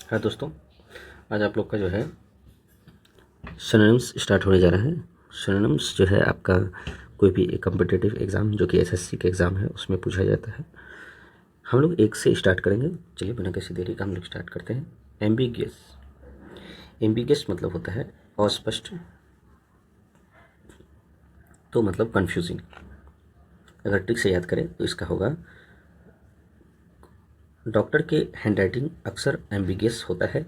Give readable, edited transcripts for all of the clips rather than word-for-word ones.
हाँ दोस्तों, आज आप लोग का जो है सिनोनिम्स स्टार्ट होने जा रहा है। सिनोनिम्स जो है आपका कोई भी एक कम्पिटिटिव एग्ज़ाम जो कि एसएससी का एग्ज़ाम है उसमें पूछा जाता है। हम लोग एक से स्टार्ट करेंगे। चलिए बिना किसी देरी का हम लोग स्टार्ट करते हैं। एम्बिगियस। एम्बिगियस मतलब होता है अस्पष्ट, तो मतलब कन्फ्यूजिंग। अगर ट्रिक से याद करें तो इसका होगा, डॉक्टर के हैंडराइटिंग अक्सर एम्बिगियस होता है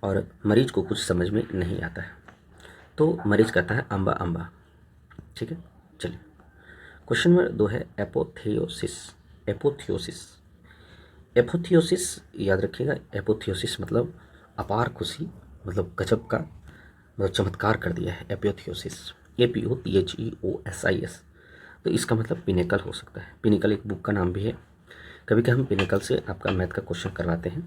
और मरीज को कुछ समझ में नहीं आता है, तो मरीज कहता है अम्बा अम्बा। ठीक है, चलिए क्वेश्चन नंबर 2 है एपोथियोसिस। एपोथियोसिस। एपोथियोसिस याद रखिएगा। एपोथियोसिस मतलब अपार खुशी, मतलब गजब का, मतलब चमत्कार कर दिया है एपोथियोसिस। APOTHEOSIS। तो इसका मतलब पिनेकल हो सकता है। पिनेकल एक बुक का नाम भी है। कभी कभी हम पिनेकल से आपका मैथ का क्वेश्चन करवाते हैं,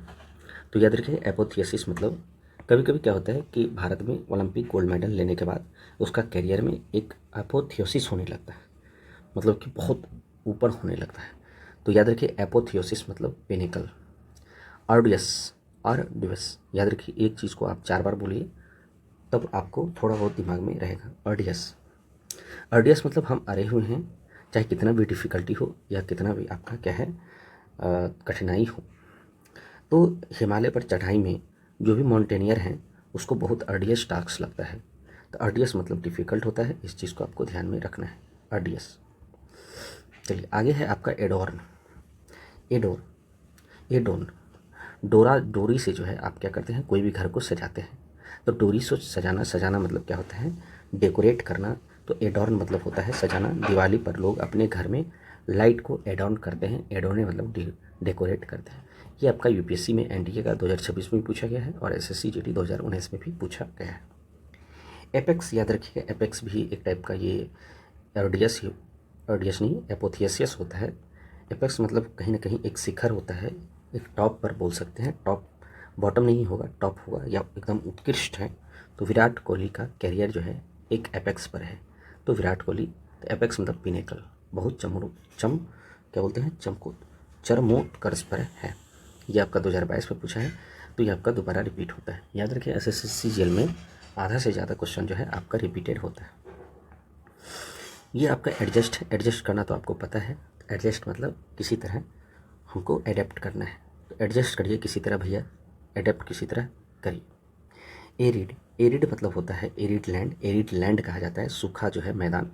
तो याद रखिए एपोथियोसिस मतलब कभी कभी क्या होता है कि भारत में ओलंपिक गोल्ड मेडल लेने के बाद उसका करियर में एक एपोथियोसिस होने लगता है, मतलब कि बहुत ऊपर होने लगता है। तो याद रखिए एपोथियोसिस मतलब पिनेकल। आर्डियस। आर्डियस याद रखिए, एक चीज़ को आप 4 बार बोलिए तब आपको थोड़ा बहुत दिमाग में रहेगा। आर्डियस। आर्डियस मतलब हम अरे हुए हैं, चाहे कितना भी डिफ़िकल्टी हो या कितना भी आपका क्या है कठिनाई हो। तो हिमालय पर चढ़ाई में जो भी माउंटेनियर हैं उसको बहुत अर्डियस टास्क लगता है। तो अर्डियस मतलब डिफ़िकल्ट होता है, इस चीज़ को आपको ध्यान में रखना है। अर्डियस। चलिए आगे है आपका एडोर्न। एडोर। एडोन। डोरा, डोरी से जो है आप क्या करते हैं, कोई भी घर को सजाते हैं। तो डोरी से सजाना, सजाना मतलब क्या होता है, डेकोरेट करना। तो एडॉर्न मतलब होता है सजाना। दिवाली पर लोग अपने घर में लाइट को एडॉर्न करते हैं। एडोने मतलब डेकोरेट करते हैं। ये आपका यूपीएससी में एनडीए का 2026 में भी पूछा गया है और एसएससी जीडी 2019 में भी पूछा गया है। एपेक्स याद रखिएगा। एपेक्स भी एक टाइप का ये अर्डियस, अर्डियस नहीं एपोथियसियस होता है। एपेक्स मतलब कहीं ना कहीं एक शिखर होता है, एक टॉप पर बोल सकते हैं। टॉप, बॉटम नहीं होगा, टॉप होगा या एकदम उत्कृष्ट है। तो विराट कोहली का कैरियर जो है एक एपेक्स पर है। तो विराट कोहली, तो एपेक्स मतलब पिनेकल, बहुत क्या बोलते हैं, चरमोत्कर्ष पर है। ये आपका 2022 में पूछा है, तो ये आपका दोबारा रिपीट होता है। याद रखिए एसएससी जेल में आधा से ज़्यादा क्वेश्चन जो है आपका रिपीटेड होता है। ये आपका एडजस्ट है। एडजस्ट करना तो आपको पता है। एडजस्ट मतलब किसी तरह हमको एडेप्ट करना है, तो एडजस्ट करिए किसी तरह भैया, एडेप्ट किसी तरह करिए। एरिड। एरिड मतलब होता है एरिड लैंड। एरिड लैंड कहा जाता है सूखा जो है मैदान,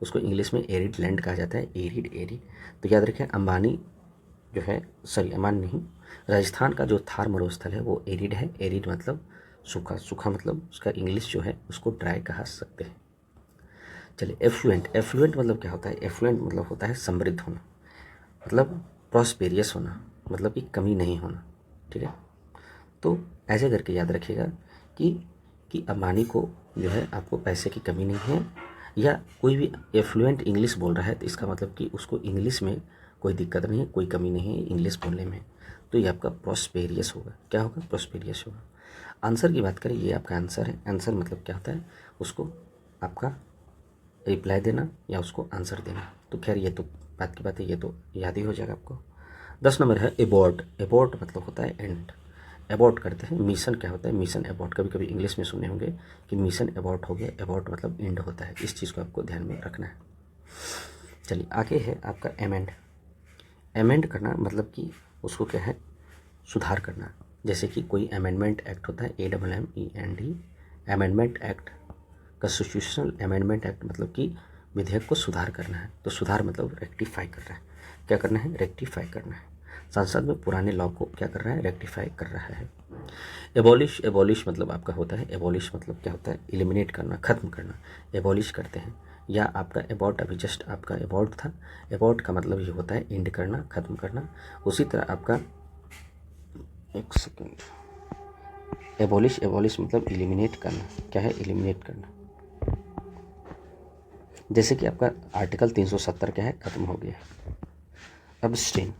उसको इंग्लिश में एरिड लैंड कहा जाता है। Arid, arid. तो याद रखें अंबानी जो है, सॉरी अंबानी नहीं, राजस्थान का जो थार मरुस्थल है वो एरिड है। एरिड मतलब सूखा, सूखा मतलब उसका इंग्लिश जो है उसको ड्राई कहा सकते हैं। चलिए एफ्लुएंट। एफ्लुएंट मतलब क्या होता है, एफ्लुएंट मतलब होता है समृद्ध होना, मतलब प्रॉस्पेरियस होना, मतलब कि कमी नहीं होना। ठीक है, तो ऐसे करके याद रखिएगा कि अंबानी को जो है आपको पैसे की कमी नहीं है, या कोई भी एफ्लुएंट इंग्लिश बोल रहा है तो इसका मतलब कि उसको इंग्लिश में कोई दिक्कत नहीं है, कोई कमी नहीं है इंग्लिश बोलने में। तो ये आपका प्रॉस्पेरियस होगा। क्या होगा, प्रॉस्पेरियस होगा। आंसर की बात करें, ये आपका आंसर है। आंसर मतलब क्या होता है, उसको आपका रिप्लाई देना या उसको आंसर देना। तो खैर ये तो बात की बात है, ये तो याद ही हो जाएगा आपको। 10 नंबर है एबॉर्ट। एबॉर्ट मतलब होता है एंड, एबॉर्ट करते हैं। मिशन क्या होता है, मिशन एबॉर्ट। कभी कभी इंग्लिश में सुने होंगे कि मिशन एबॉर्ट हो गया, एबॉर्ट मतलब एंड होता है। इस चीज़ को आपको ध्यान में रखना है। चलिए आगे है आपका एमेंड। एमेंड करना मतलब कि उसको क्या है, सुधार करना। जैसे कि कोई अमेंडमेंट एक्ट होता है, AMMEND, amendment act. Constitutional amendment act मतलब कि विधेयक को सुधार करना है। तो सुधार मतलब रेक्टिफाई करना है। क्या करना है, रेक्टिफाई करना है। संसद में पुराने लॉ को क्या कर रहा है, रेक्टिफाई कर रहा है। एबॉलिश। एबॉलिश मतलब आपका होता है, एबॉलिश मतलब क्या होता है, एलिमिनेट करना, खत्म करना। एबॉलिश करते हैं। या आपका एबॉर्ट, अभी जस्ट आपका एबॉर्ट था। एबॉर्ट का मतलब ये होता है एंड करना, खत्म करना। उसी तरह आपका, एक सेकेंड, एबॉलिश, एबॉलिश मतलब एलिमिनेट करना। क्या है, एलिमिनेट करना। जैसे कि आपका आर्टिकल 370 क्या है, खत्म हो गया। अब स्टेन।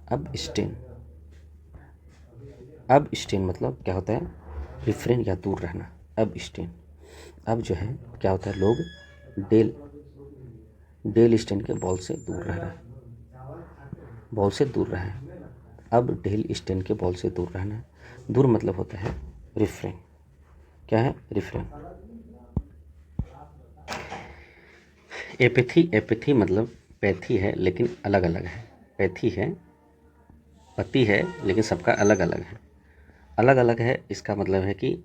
अब स्टेन, अब स्टेन मतलब क्या होता है, रिफ्रेन या दूर रहना। अब स्टेन, अब जो है क्या होता है, लोग डेल स्टेन के बॉल से दूर रह रहा है, बॉल से दूर रहा है। अब डेल स्टेन के बॉल से दूर रहना है। दूर मतलब होता है रिफ्रेन। क्या है? रिफ्रेन। एपेथी, एपेथी मतलब पैथी है लेकिन अलग अलग है। पैथी है, पति है, लेकिन सबका अलग अलग है। अलग अलग है इसका मतलब है कि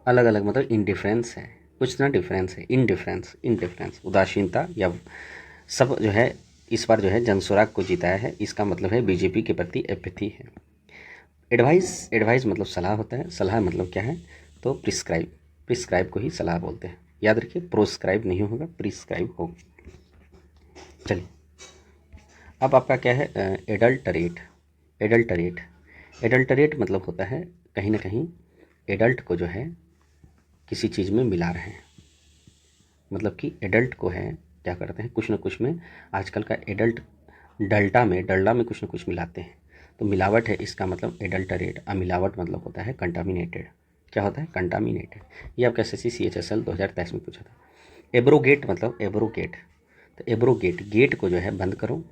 अलग अलग मतलब इनडिफरेंस है, कुछ ना डिफरेंस है। इनडिफरेंस, इनडिफरेंस उदासीनता या सब जो है इस बार जो है जनसुराग को जिताया है, इसका मतलब है बीजेपी के प्रति एपैथी है। एडवाइस, एडवाइस मतलब सलाह होता है। सलाह मतलब क्या है? तो प्रिस्क्राइब, प्रिस्क्राइब को ही सलाह बोलते हैं। याद रखिए, प्रोस्क्राइब नहीं होगा, प्रिस्क्राइब होगा। चलिए, अब आपका क्या है? एडल्टरेट। एडल्टरेट, एडल्टरेट मतलब होता है कहीं ना कहीं एडल्ट को जो है किसी चीज़ में मिला रहे हैं। मतलब कि एडल्ट को है क्या करते हैं, कुछ ना कुछ में आजकल का एडल्ट डल्डा में कुछ ना कुछ मिलाते हैं, तो मिलावट है, इसका मतलब एडल्टरेट। मिलावट मतलब होता है कंटामिनेटेड। क्या होता है? कंटामिनेटेड। ये आपका SSC CHSL 2023 में पूछा था। एब्रोगेट मतलब एब्रोगेट, तो एब्रोगेट, गेट को जो है बंद करो।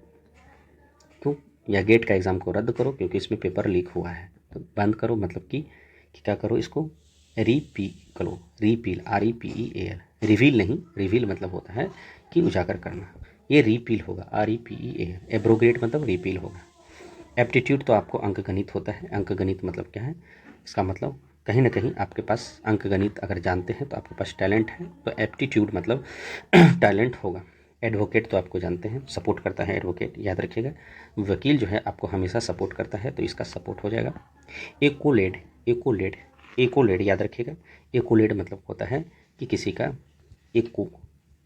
क्यों? या गेट का एग्ज़ाम को रद्द करो क्योंकि इसमें पेपर लीक हुआ है, तो बंद करो मतलब कि क्या करो, इसको रीपी करो। रीपील, REPEAL, रिवील नहीं, रिवील मतलब होता है कि उजागर करना। ये रीपील होगा, REPEAL। एब्रोगेट मतलब रीपील होगा। एप्टीट्यूड तो आपको अंकगणित होता है। अंकगणित मतलब क्या है? इसका मतलब कहीं ना कहीं आपके पास अंकगणित अगर जानते हैं तो आपके पास टैलेंट है, तो एप्टीट्यूड मतलब टैलेंट होगा। एडवोकेट तो आपको जानते हैं, सपोर्ट करता है एडवोकेट, याद रखिएगा। वकील जो है आपको हमेशा सपोर्ट करता है, तो इसका सपोर्ट हो जाएगा। एकोलेड, एकोलेड, एकोलेड याद रखिएगा। एकोलेड मतलब होता है कि किसी का एको,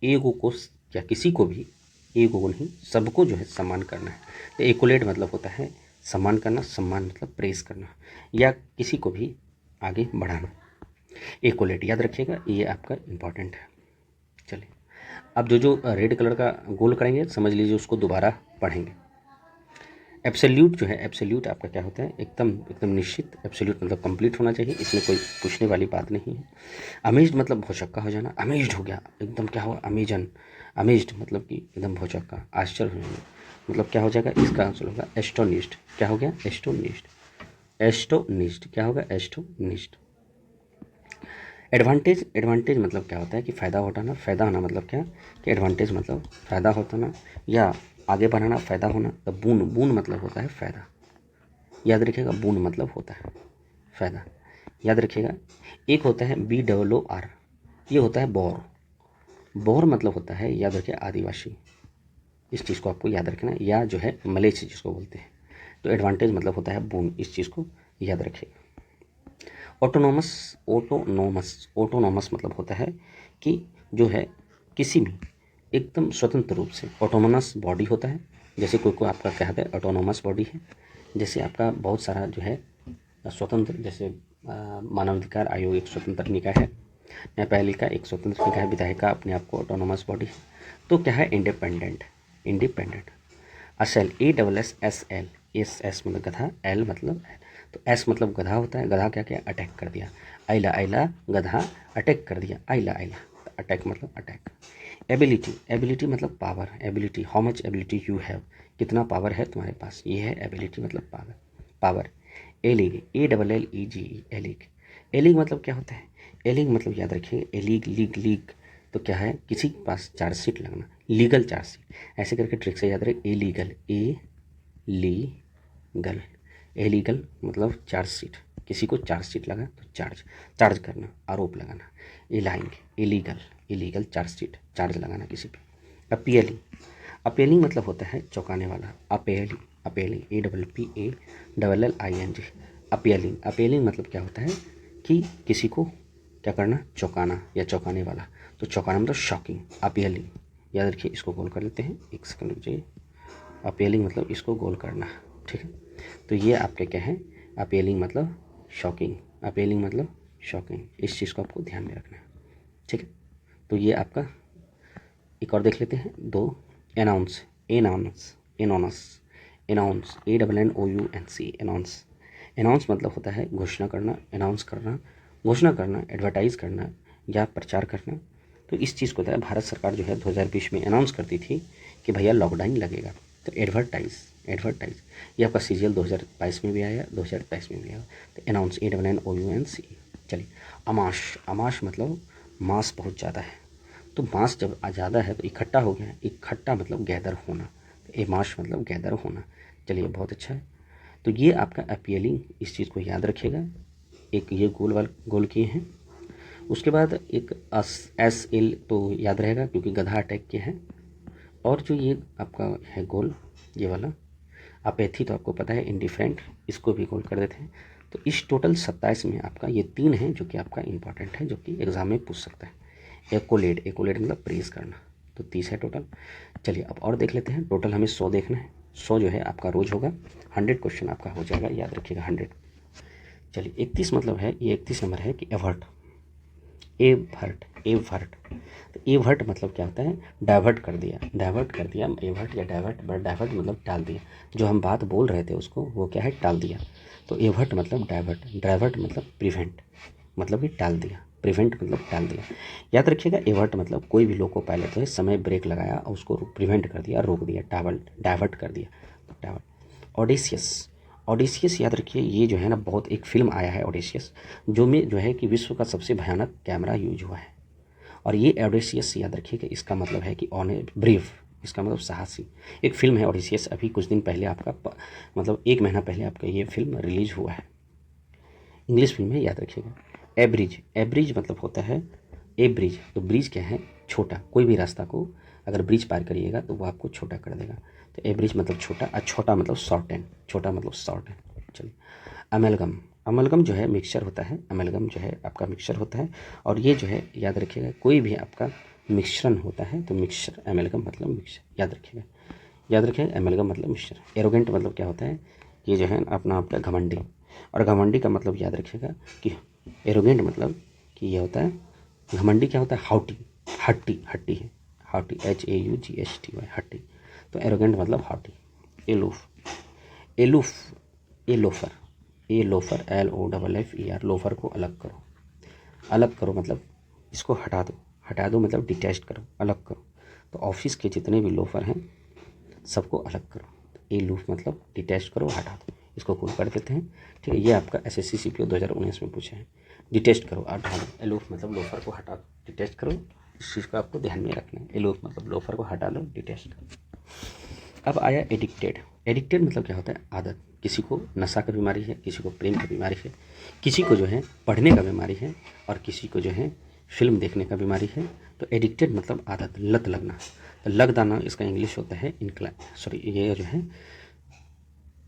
एगो को या किसी को भी, एगो को नहीं सबको जो है सम्मान करना है, तो एकोलेड मतलब होता है सम्मान करना। सम्मान मतलब प्रेस करना या किसी को भी आगे बढ़ाना। एकोलेड याद रखिएगा, ये आपका इम्पॉर्टेंट है। चलिए, अब जो जो रेड कलर का गोल करेंगे समझ लीजिए, उसको दोबारा पढ़ेंगे। एब्सोल्यूट जो है, एब्सोल्यूट आपका क्या होता है? एकदम एकदम निश्चित। एब्सोल्यूट मतलब कंप्लीट होना चाहिए, इसमें कोई पूछने वाली बात नहीं है। अमेज्ड मतलब भौचक्का हो जाना। अमेज्ड हो गया एकदम, क्या हुआ? अमेजन। अमेज्ड मतलब कि एकदम भौचक्का, आश्चर्य हो जाना। मतलब क्या हो जाएगा? इसका आंसर होगा एस्टोनिश्ड। क्या हो गया? एस्टोनिश्ड। एस्टोनिश्ड क्या होगा? एस्टोनिश्ड। एडवांटेज, एडवांटेज मतलब क्या होता है कि फ़ायदा उठाना। फ़ायदा होना मतलब क्या कि एडवांटेज मतलब फ़ायदा होना या आगे बढ़ाना, फ़ायदा होना। तो बून, बून मतलब होता है फ़ायदा। याद रखिएगा, बून मतलब होता है फ़ायदा। याद रखिएगा, एक होता है BOOR, ये होता है बौर। बौर मतलब होता है, याद रखिए, आदिवासी। इस चीज़ को आपको याद रखना, या जो है मलेच्छ जिसको बोलते हैं। तो एडवांटेज मतलब होता है बून, इस चीज़ को याद रखिएगा। ऑटोनोमस, ऑटोनोमस, ऑटोनोमस मतलब होता है कि जो है किसी भी एकदम स्वतंत्र रूप से, ऑटोनोमस बॉडी होता है। जैसे कोई कोई आपका कहता है ऑटोनोमस बॉडी है, जैसे आपका बहुत सारा जो है स्वतंत्र, जैसे मानवाधिकार आयोग एक स्वतंत्र निकाय है, न्यायपालिका एक स्वतंत्र निकाय है, विधायिका अपने आप को ऑटोनोमस बॉडी है। तो क्या है? Independent, independent. असेल, ASSL, एस मतलब गधा, एल मतलब एल। तो एस मतलब गधा होता है। गधा क्या किया? अटैक कर दिया। आइला, आइला गधा अटैक कर दिया। आइला, आइला अटैक मतलब अटैक। एबिलिटी, एबिलिटी मतलब power. Ability, how much ability you have, कितना पावर है तुम्हारे पास, ये है एबिलिटी मतलब पावर, पावर। एलिग, ALLEGE, एलिग। एलिग मतलब क्या होता है? एलिग मतलब याद रखिए, एलिग, लीग, लीग तो क्या है? किसी के पास चार्जशीट लगना, लीगल चार्जशीट। ऐसे करके ट्रिक से याद रहे, इलीगल, ए लीगल, इलीगल मतलब चार्जशीट। किसी को चार्जशीट लगा तो चार्ज, चार्ज करना, आरोप लगाना। इलाइंग, इलीगल, इलीगल चार्जशीट, चार्ज लगाना किसी पे। अपीलिंग, अपीलिंग मतलब होता है चौंकाने वाला। Appealing, appealing, APPALLING। Appealing, appealing मतलब क्या होता है कि किसी को क्या करना? चौंकाना या चौंकाने वाला। तो चौंकाना मतलब शॉकिंग, अपीलिंग। याद रखिए, इसको गोल कर लेते हैं, एक सेकंड रुकिए। अपीलिंग मतलब इसको गोल करना, ठीक है। तो ये आपके क्या है? अपीलिंग मतलब शॉकिंग, अपीलिंग मतलब शॉकिंग, इस चीज़ को आपको ध्यान में रखना है, ठीक है। तो ये आपका एक और देख लेते हैं, दो। Announce, announce, announce, announce, ANNOUNCE, announce. Announce मतलब होता है घोषणा करना, अनाउंस करना, घोषणा करना, एडवर्टाइज करना या प्रचार करना। तो इस चीज़ को होता है, भारत सरकार जो है 2020 में अनाउंस करती थी कि भैया लॉकडाउन लगेगा, तो एडवर्टाइज, एडवर्टाइज ये आपका सीरियल 2022 में भी आया, 2023 में भी आया। तो अनाउंस, ANNOUNCE। चलिए अमाश, अमाश मतलब मास बहुत ज़्यादा है, तो मास जब ज़्यादा है तो इकट्ठा हो गया, इकट्ठा मतलब गैदर होना, तो एमाश मतलब गैदर होना। चलिए बहुत अच्छा है। तो ये आपका अपीयरिंग, इस चीज़ को याद रखिएगा। एक ये गोल वाल गोल किए हैं, उसके बाद एक SL तो याद रहेगा क्योंकि गधा अटैक के हैं, और जो ये आपका है गोल ये वाला अपेथी तो आपको पता है, इंडिफरेंट, इसको भी गोल कर देते हैं। तो इस टोटल 27 में आपका ये 3 है जो कि आपका इंपॉर्टेंट है, जो कि एग्जाम में पूछ सकता है। एकोलेट, एकोलेट मतलब प्रेस करना, तो 30 है टोटल। चलिए अब और देख लेते हैं। टोटल हमें 100 देखना है, 100 जो है आपका रोज होगा, 100 क्वेश्चन आपका हो जाएगा, याद रखिएगा 100। चलिए 31 मतलब है, ये 31 नंबर है कि एवर्ट, एवर्ट, एवर्ट। तो एवर्ट मतलब क्या होता है, डाइवर्ट कर दिया, डाइवर्ट कर दिया, एवर्ट या डाइवर्ट, बट डाइवर्ट मतलब टाल दिया, जो हम बात बोल रहे थे उसको वो क्या है, टाल दिया। तो एवर्ट मतलब डाइवर्ट, डाइवर्ट मतलब प्रिवेंट, मतलब कि टाल दिया, प्रिवेंट मतलब टाल दिया। याद रखिएगा एवर्ट मतलब कोई भी लोको पायलट है, समय ब्रेक लगाया और उसको प्रिवेंट कर दिया, रोक दिया, डाइवर्ट कर दिया, तो डाइवर्ट। ऑडेशियस, ऑडेशियस याद रखिए, ये जो है ना बहुत एक फिल्म आया है ऑडेशियस, जो में जो है कि विश्व का सबसे भयानक कैमरा यूज हुआ है। और ये ऑडेशियस याद रखिए कि इसका मतलब है कि ऑन ब्रेव, इसका मतलब साहसी। एक फिल्म है ऑडेशियस, अभी कुछ दिन पहले आपका मतलब 1 महीना पहले आपका ये फिल्म रिलीज हुआ है, इंग्लिश फिल्म है, याद रखिएगा। एब्रिज, एब्रिज मतलब होता है ए ब्रिज, तो ब्रिज क्या है, छोटा, कोई भी रास्ता को अगर ब्रिज पार करिएगा तो वो आपको छोटा कर देगा, तो एब्रिज मतलब छोटा, और छोटा मतलब शॉर्ट एंड, छोटा मतलब शॉर्ट एंड। चलिए अमेलगम, अमेलगम जो है मिक्सचर होता है, अमेलगम जो है आपका मिक्सचर होता है, और ये जो है याद रखिएगा कोई भी आपका मिश्रण होता है तो मिक्सचर, अमेलगम मतलब मिक्सचर, याद रखिएगा, याद रखिएगा अमेलगम मतलब मिक्सचर। एरोगेंट मतलब क्या होता है, ये जो है अपना आपका घमंडी, और घमंडी का मतलब याद रखिएगा कि एरोगेंट मतलब कि ये होता है, घमंडी क्या होता है, हाउटी, हट्टी, हट्टी है, हाउटी, HAUGHTY, हट्टी। तो एरोगेंट मतलब हाउटी। एलूफ, एलूफ, ए लोफर, ए लोफर, LOFFER, लोफर को अलग करो, अलग करो मतलब इसको हटा दो, हटा दो मतलब डिटैच करो, अलग करो। तो ऑफिस के जितने भी लोफर हैं सबको अलग करो, तो ए लूफ मतलब डिटैच करो, हटा दो, इसको कूल कर देते हैं। ठीक है, ये आपका SSC CPO 2019 में पूछे हैं। डिटेस्ट करो, हटा दो, एलूफ मतलब लोफर को हटा दो, डिटेस्ट करो, इस चीज़ को आपको ध्यान में रखना है, एलूफ मतलब लोफर को हटा दो, डिटेस्ट करो। अब आया एडिक्टेड, एडिक्टेड मतलब क्या होता है, आदत, किसी को नशा का बीमारी है, किसी को प्रेम का बीमारी है, किसी को जो है पढ़ने का बीमारी है, और किसी को जो है फिल्म देखने का बीमारी है। तो एडिक्टेड मतलब आदत, लत लगना, तो लग दाना इसका इंग्लिश होता है सॉरी ये जो है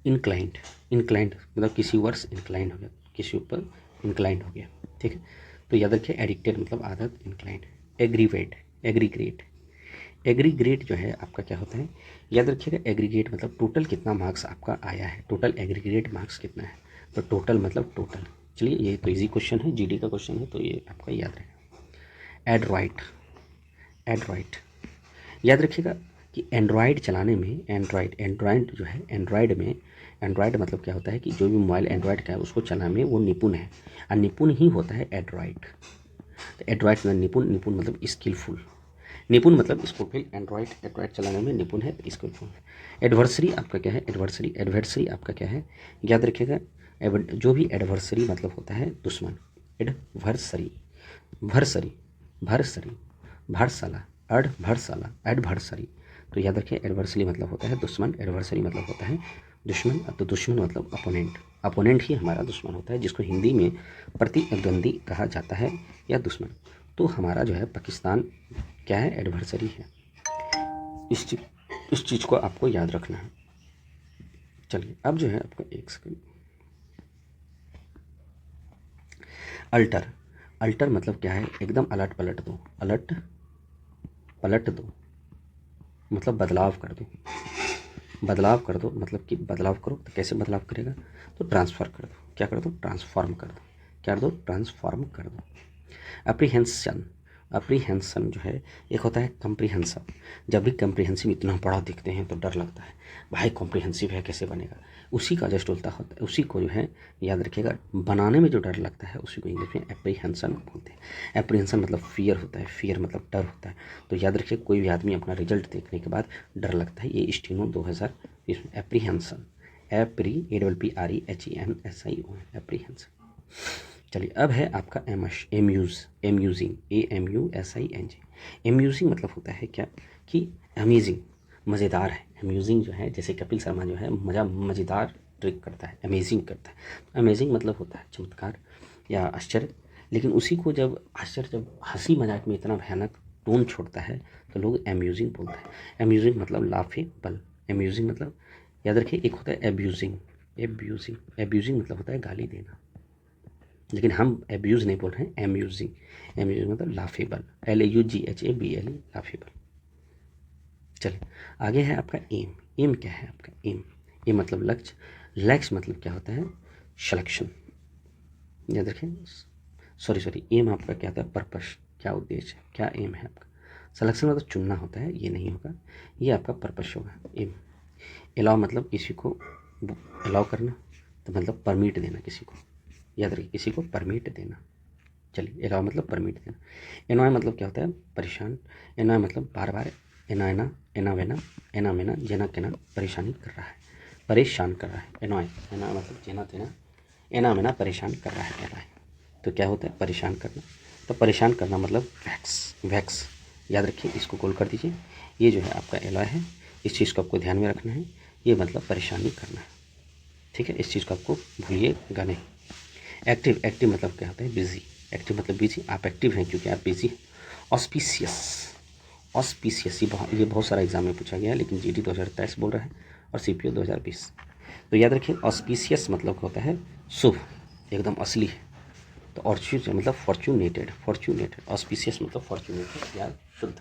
इंक्लाइंड, इंक्लाइंड मतलब किसी वर्ष इंक्लाइंड हो गया, किसी ऊपर इंक्लाइंड हो गया। ठीक है, तो याद रखिए एडिक्टेड मतलब आदत, इंक्लाइंड। एग्रीवेट, एग्रीग्रेट, एग्रीग्रेट जो है आपका क्या होता है, याद रखिएगा एग्रीगेट मतलब टोटल कितना मार्क्स आपका आया है, टोटल एग्रीगेट मार्क्स कितना है, तो टोटल मतलब टोटल। चलिए ये तो इजी क्वेश्चन है, GD का क्वेश्चन है, तो ये आपका याद रहेगा। एड्रॉइड, एड्रॉइड याद रखिएगा कि एंड्रॉयड चलाने में, एंड्रॉयड जो है, एंड्रॉयड में, एंड्रॉयड मतलब क्या होता है कि जो भी मोबाइल एंड्रॉयड का है उसको चलाने में वो निपुण है, और निपुण ही होता है एंड्रॉयड। तो एंड्रॉयड मतलब निपुण, निपुण मतलब स्किलफुल, निपुण मतलब स्किलफुल, एंड्रॉयड, एंड्रॉयड चलाने में निपुण है, स्किलफुल। एडवर्सरी आपका क्या है, एडवर्सरी, एडवर्सरी आपका क्या है, याद रखिएगा जो भी एडवर्सरी मतलब होता है दुश्मन, एडवर्सरी, भरसरी, भरसरी, भरसाला, भरसाला, एडवर्सरी। तो याद रखिए एडवर्सरी मतलब होता है दुश्मन, एडवर्सरी मतलब होता है दुश्मन, तो दुश्मन मतलब अपोनेंट, अपोनेंट ही हमारा दुश्मन होता है, जिसको हिंदी में प्रतिद्वंदी कहा जाता है या दुश्मन। तो हमारा जो है पाकिस्तान क्या है, एडवर्सरी है। इस चीज़ को आपको याद रखना है। चलिए अब जो है आपका एक सेकंड, अल्टर, अल्टर मतलब क्या है, एकदम अलट पलट दो, अलट पलट दो मतलब बदलाव कर दो, बदलाव कर दो मतलब कि बदलाव करो, तो कैसे बदलाव करेगा, तो ट्रांसफ़र कर दो, क्या कर दो, ट्रांसफॉर्म कर दो, क्या कर दो, ट्रांसफॉर्म कर दो। अप्रीहेंशन, अप्रीहेंशन जो है, एक होता है कम्प्रीहेंसिव। जब भी कम्प्रीहेंसिव इतना बड़ा दिखते हैं तो डर लगता है, भाई कॉम्प्रीहेंसिव है कैसे बनेगा, उसी का जस्ट उल्टा होता है। उसी को जो है याद रखिएगा, बनाने में जो डर लगता है उसी को इंग्लिश में एप्रीहेंशन बोलते हैं। एप्रीहेंशन मतलब फियर होता है, फियर मतलब डर होता है। तो याद रखिए, कोई भी आदमी अपना रिजल्ट देखने के बाद डर लगता है, ये स्टीनो 2020 में एप्रीहेंशन, APREHENSIO, एप्रीहेंशन। चलिए, अब है आपका एम्यूजिंग, AMUSING। एम्यूजिंग मतलब होता है क्या कि अमेजिंग, मज़ेदार है। अम्यूजिंग जो है, जैसे कपिल शर्मा जो है मज़ेदार ट्रिक करता है, अमेजिंग करता है। अमेजिंग मतलब होता है चमत्कार या आश्चर्य। लेकिन उसी को जब आश्चर्य, जब हंसी मजाक में इतना भयानक टोन छोड़ता है तो लोग अम्यूजिंग बोलते हैं। अम्यूजिंग मतलब लाफेबल। अम्यूजिंग मतलब याद रखिए, एक होता है एब्यूजिंग। एब्यूजिंग मतलब होता है गाली देना, लेकिन हम एब्यूज़ नहीं बोल रहे हैं, एम्यूजिंग। एम्यूजिंग मतलब लाफेबल, LAUGHABLE, लाफेबल। चलिए, आगे है आपका एम। एम क्या है आपका? एम मतलब लक्ष्य। लक्ष्य मतलब क्या होता है? सिलेक्शन। याद रखें, सॉरी, एम आपका क्या होता है? पर्पस, क्या उद्देश्य है, क्या एम है आपका। सिलेक्शन मतलब चुनना होता है, ये नहीं होगा, ये आपका पर्पस होगा एम। अलाउ मतलब किसी को अलाउ करना, तो मतलब परमिट देना किसी को। याद रखिए, किसी को परमिट देना। चलिए, अलाउ मतलब परमिट देना। एनॉय मतलब क्या होता है? परेशान। एनॉय मतलब बार बार, एनायना, एनावेना, एनामेना, जेना केना, परेशानी कर रहा है, परेशान कर रहा है। एनॉय, एना मतलब जेना तेना, एनामेना परेशान कर रहा है, एनॉय। तो क्या होता है? परेशान करना। तो परेशान करना मतलब वैक्स। याद रखिए, इसको गोल कर दीजिए। ये जो है आपका एलॉय है, इस चीज़ को आपको ध्यान में रखना है। ये मतलब परेशानी करना है, ठीक है, इस चीज़ को आपको भूलिएगा नहीं। एक्टिव मतलब क्या होता है? बिजी। एक्टिव मतलब बिजी, आप एक्टिव हैं क्योंकि आप बिजी हैं। ऑस्पिशियस, ये बहुत सारा एग्जाम में पूछा गया है, लेकिन GD 2023 बोल रहा है और CPO 2020। तो याद रखिए, ऑस्पिशियस मतलब होता है शुभ, एकदम असली है। तो ऑर्च्यूज मतलब फॉर्चूनेटेड। ऑस्पिशियस मतलब फॉर्चूनेटेड या शुद्ध।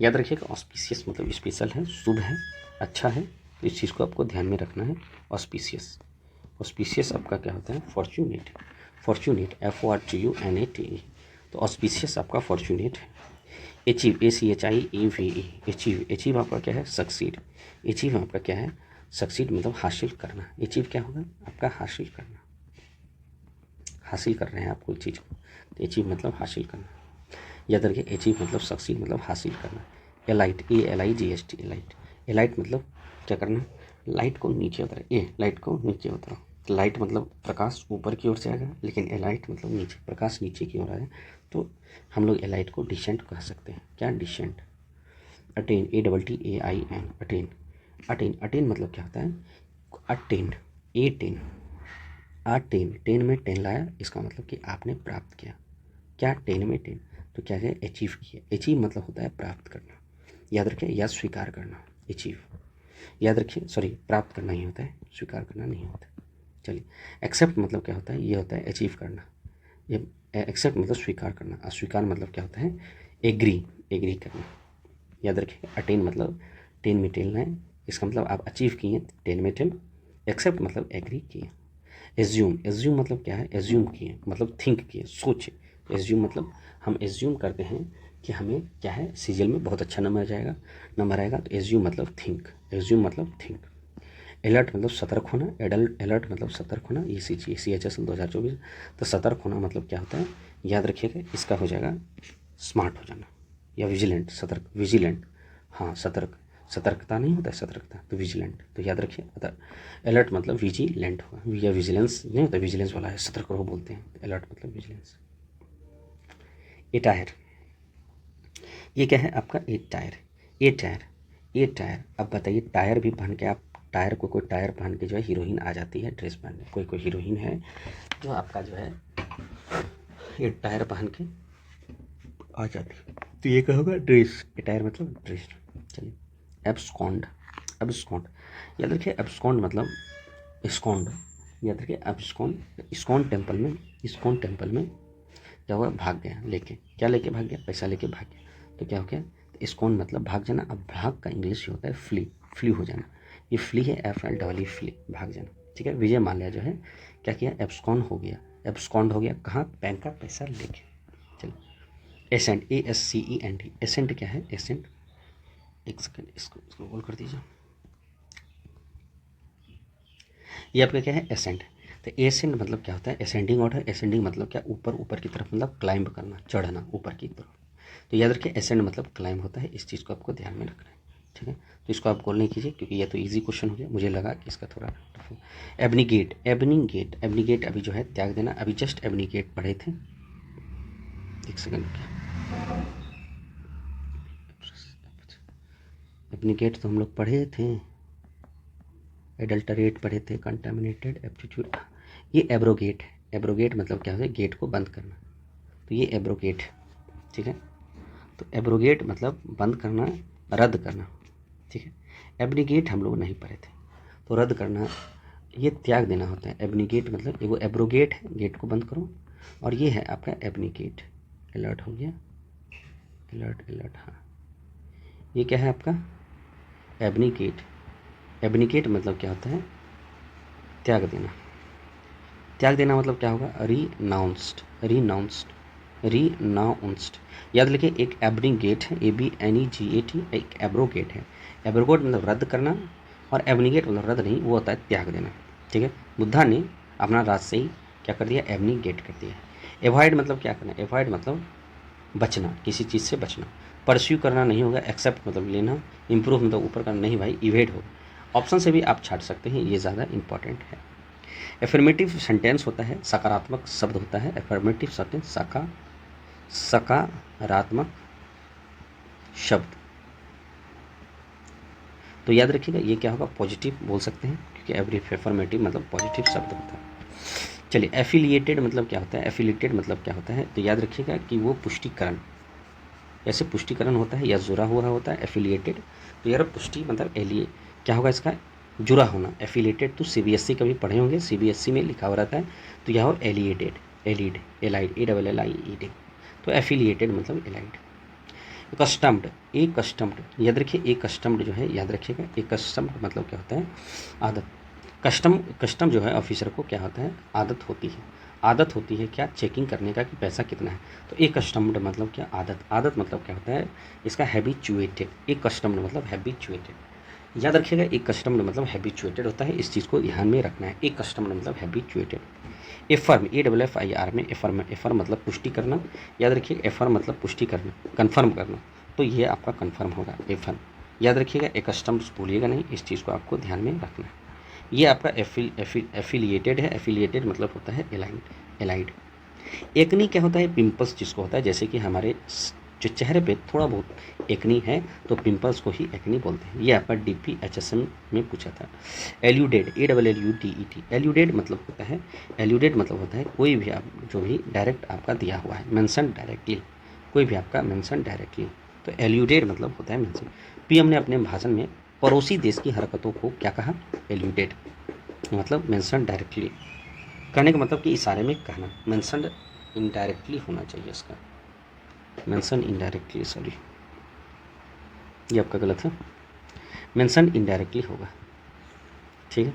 याद रखिएगा, ऑस्पिशियस मतलब स्पेशल है, शुभ है, अच्छा है। तो इस चीज़ को आपको ध्यान में रखना है। ऑस्पिशियस आपका क्या होता है? फॉर्चूनेट। FORTUNATE। तो ऑस्पिशियस आपका फॉर्चूनेट है। अचीव, ACHIEVE, अचीव आपका क्या है? सक्सीड। अचीव आपका क्या है? सक्सीड मतलब हासिल करना। अचीव क्या होगा आपका? हासिल करना। हासिल कर रहे हैं आप कोई चीज़ को, तो अचीव मतलब हासिल करना। याद रखिए, अचीव मतलब सक्सीड मतलब हासिल करना। Elite, ALIGHT, elite. एलाइट मतलब क्या करना? लाइट को नीचे उतारे, लाइट को नीचे उतारो। लाइट मतलब प्रकाश ऊपर की ओर से आएगा, लेकिन एलाइट मतलब नीचे, प्रकाश नीचे की ओर आए, तो हम लोग एलाइट को डिसेंट कह सकते हैं। क्या? Decent. Attain, ATTAIN, attain. Attain मतलब क्या होता है? अटेन, टेन, टेन में 10 लाया, इसका मतलब कि आपने प्राप्त किया। क्या? 10 में 10, तो क्या है? अचीव किया। अचीव मतलब होता है प्राप्त करना। याद रखिए, या स्वीकार करना, अचीव। याद रखिए, सॉरी, प्राप्त करना ही होता है, स्वीकार करना नहीं होता। चलिए, एक्सेप्ट मतलब क्या होता है? ये होता है अचीव करना। ये एक्सेप्ट मतलब स्वीकार करना। अस्वीकार मतलब क्या होता है? एग्री करना। याद रखिए, अटेन मतलब 10 में 10 लाएँ, इसका मतलब आप अचीव किए 10 में 10। एक्सेप्ट मतलब एग्री किए। एज्यूम मतलब क्या है? एज्यूम किए मतलब थिंक किए, सोचे। एज्यूम मतलब हम एज्यूम करते हैं कि हमें क्या है, सीजीएल में बहुत अच्छा नंबर आएगा, तो एज्यूम मतलब थिंक। एज्यूम मतलब थिंक। अलर्ट मतलब सतर्क होना। अलर्ट मतलब सतर्क होना, ये CHSL 2024। तो सतर्क होना मतलब क्या होता है? याद रखिएगा, इसका हो जाएगा स्मार्ट हो जाना या विजिलेंट। विजिलेंट, हाँ, सतर्कता नहीं होता है, सतर्कता, तो विजिलेंट। तो याद रखिए, अलर्ट मतलब विजिलेंट होगा, या विजिलेंस नहीं होता, विजिलेंस वाला है, सतर्क रहो बोलते हैं, अलर्ट मतलब विजिलेंस। ए टायर, ये क्या है आपका? ए टायर। अब बताइए, टायर भी पहन के आप, टायर को कोई टायर पहन के जो है हीरोइन आ जाती है ड्रेस पहन के, कोई हीरोइन है जो आपका जो है ये टायर पहन के आ जाती है, तो ये क्या होगा? ड्रेस। ए टायर मतलब ड्रेस। चलिए, एब्सकॉन्ड। एब्सकॉन्ड, याद रखिए, एब्सकॉन्ड मतलब इस्कॉन्ड। याद रखिए, एब्सकॉन्ड। इस्कॉन टेम्पल में क्या हुआ? भाग गया लेके। क्या लेके भाग गया? पैसा लेके भाग गया, तो क्या हो गया? इस्कॉन मतलब भाग जाना। अब भाग का इंग्लिश होता है फ्ली हो जाना। ये फ्ली है, FLEE, फ्ली, भाग जाना, ठीक है। विजय माल्या जो है क्या किया? एब्सकॉन्ड हो गया। कहाँ? बैंक का पैसा लेके। चलिए, एसेंट, ASCENT, एसेंट क्या है? एसेंट, एक सेकेंड इसको गोल कर दीजिए। ये आपका क्या है? एसेंट। तो एसेंट मतलब क्या होता है? Ascending order. असेंडिंग मतलब क्या? ऊपर ऊपर की तरफ, मतलब क्लाइंब करना, चढ़ना ऊपर की तरफ। तो याद रखिए एसेंड मतलब क्लाइंब होता है, इस चीज़ को आपको ध्यान में रखना है, ठीक है। तो इसको आप गोल नहीं कीजिए क्योंकि ये तो इजी क्वेश्चन हो गया, मुझे लगा कि इसका थोड़ा टफ हो। एबनीगेट, एबनीगेट, एबनीगेट अभी जो है त्याग देना, अभी जस्ट एबनीगेट पढ़े थे, एक सेकेंड। एबनीगेट तो हम लोग पढ़े थे, एडल्टरेट पढ़े थे, कंटामिनेटेड, एब्स्टिट्यूट। ये एब्रोगेट है। एब्रोगेट मतलब क्या होता है? गेट को बंद करना। तो ये एब्रोगेट है, ठीक है। तो एब्रोगेट मतलब बंद करना, रद्द करना, ठीक है। एबनीगेट हम लोग नहीं पढ़े थे, तो रद्द करना, ये त्याग देना होता है। एबनीगेट मतलब एगो एब्रोगेट है, गेट को बंद करो, और ये है आपका एबनीगेट। अलर्ट हो गया, अलर्ट अलर्ट, हाँ। ये क्या है आपका? एबनीगेट। एबनीगेट मतलब क्या होता है? त्याग देना। त्याग देना मतलब क्या होगा? रीनाउंस्ड, रीनाउंस्ड, रीनाउंस्ड। याद रखिए एक एबनीगेट है, ABNEGAT, एक एब्रोगेट है। एब्रोगेट मतलब रद्द करना, और एबनीगेट मतलब रद्द नहीं, वो होता है त्याग देना, ठीक है। बुद्धा ने अपना राज से ही क्या कर दिया? एबनीगेट कर दिया। एवॉइड मतलब क्या करना? एवॉइड मतलब बचना, किसी चीज़ से बचना। परस्यू करना नहीं होगा, एक्सेप्ट मतलब लेना, इंप्रूव मतलब ऊपर करना नहीं भाई, इवेड हो। ऑप्शन से भी आप छाट सकते हैं, ये ज़्यादा इंपॉर्टेंट है। एफर्मेटिव सेंटेंस होता है, सकारात्मक शब्द होता है। एफर्मेटिव सेंटेंस सकारात्मक शब्द। तो याद रखिएगा ये क्या होगा? पॉजिटिव बोल सकते हैं, क्योंकि एवरी एफर्मेटिव मतलब पॉजिटिव शब्द होता है। चलिए एफिलिएटेड मतलब क्या होता है? एफिलिएटेड मतलब क्या होता है? तो याद रखिएगा कि वो पुष्टिकरण, ऐसे पुष्टिकरण होता है या जुड़ा हुआ होता है एफिलिएटेड। तो यार पुष्टि मतलब एलिए क्या होगा इसका? जुड़ा होना। एफिलिएटेड तो CBSE कभी पढ़े होंगे, CBSE में लिखा हुआ रहता है। तो यह हो एलिएटेड, एलिड, एलाइड, ALLIED। तो एफिलिएटेड मतलब एलाइड। कस्टम्ड, ए कस्टम्ड, याद रखिए ए कस्टम्ड जो है, याद रखिएगा ए कस्टम्ड मतलब क्या होता है? आदत। कस्टम, कस्टम जो है ऑफिसर को क्या होता है? आदत होती है। आदत होती है क्या? चेकिंग करने का कि पैसा कितना है। तो एक कस्टमर्ड मतलब क्या? आदत। आदत मतलब क्या होता है? इसका हैबिचुएटेड। एक कस्टमर्ड मतलब हैबिचुएटेड। याद रखिएगा एक कस्टमर्ड मतलब हैबिचुएटेड होता है, इस चीज़ को ध्यान में रखना है। एक कस्टमर्ड मतलब हैबिचुएटेड। एफर्म, AFFIR में एफर्म, एफर्म मतलब पुष्टि करना। याद रखिए एफर्म मतलब पुष्टि करना, कन्फर्म करना। तो ये आपका कन्फर्म होगा एफर्म। याद रखिएगा एक कस्टमर्ड भूलिएगा नहीं, इस चीज़ को आपको ध्यान में रखना है। ये आपका एफिलिएटेड है। एफिलिएटेड मतलब होता है एलाइंड, एलाइड। एकनी क्या होता है? पिंपल्स जिसको होता है, जैसे कि हमारे जो चेहरे पे थोड़ा बहुत एकनी है तो पिंपल्स को ही एकनी बोलते हैं। ये आपका DPHSM में पूछा था। एल्यूडेड, ALLUDED, एल्यूडेड मतलब होता है, एल्यूडेड मतलब होता है कोई भी आप जो भी डायरेक्ट आपका दिया हुआ है, मेंशन डायरेक्टली, कोई भी आपका मेंशन डायरेक्टली। तो एल्यूडेड मतलब होता है मेंशन। PM ने अपने भाषण में पड़ोसी देश की हरकतों को क्या कहा? एल्यूडेड मतलब मेंशन डायरेक्टली, कहने का मतलब कि इशारे में कहना। मेंशन इनडायरेक्टली होना चाहिए इसका, मेंशन इनडायरेक्टली, सॉरी ये आपका गलत है, मेंशन इनडायरेक्टली होगा, ठीक है।